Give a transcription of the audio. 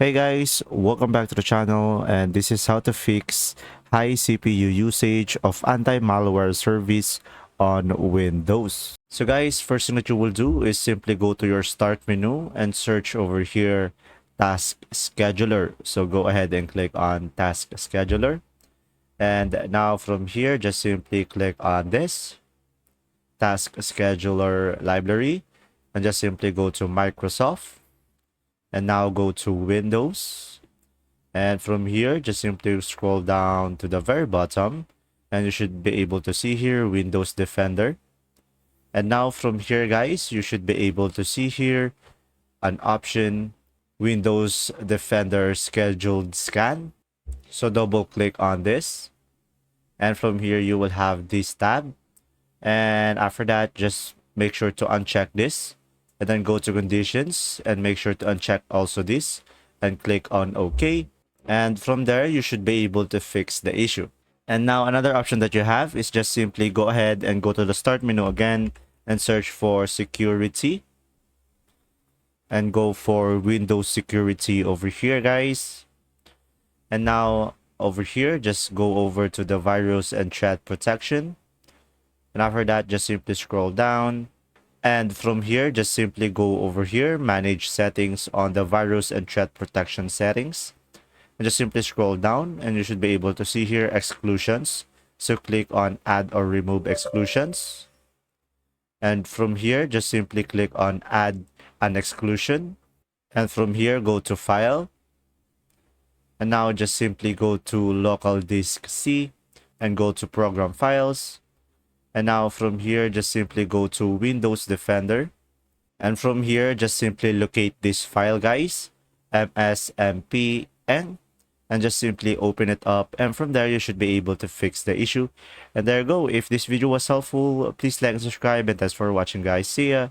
Hey guys, welcome back to the channel, and this is how to fix high CPU usage of anti-malware service on Windows. So guys, first thing that you will do is simply go to your start menu and search over here Task Scheduler. So go ahead and click on Task Scheduler. And now from here, just simply click on this Task Scheduler library and just simply go to Microsoft. And now go to Windows, and from here just simply scroll down to the very bottom and you should be able to see here Windows Defender. And now from here guys, you should be able to see here an option Windows Defender Scheduled Scan. So double click on this, and from here you will have this tab, and after that just make sure to uncheck this and then go to conditions and make sure to uncheck also this and click on OK. And from there, you should be able to fix the issue. And now another option that you have is just simply go ahead and go to the start menu again and search for security and go for Windows security over here, guys. And now over here, just go over to the virus and threat protection. And after that, just simply scroll down. And from here, just simply go over here, manage settings on the virus and threat protection settings. And just simply scroll down and you should be able to see here exclusions. So click on add or remove exclusions. And from here, just simply click on add an exclusion. And from here, go to file. And now just simply go to local disk C and go to program files. And now from here, just simply go to Windows Defender. And from here, just simply locate this file, guys, msmpn, and just simply open it up. And from there, you should be able to fix the issue. And there you go. If this video was helpful, please like and subscribe. And thanks for watching, guys. See ya.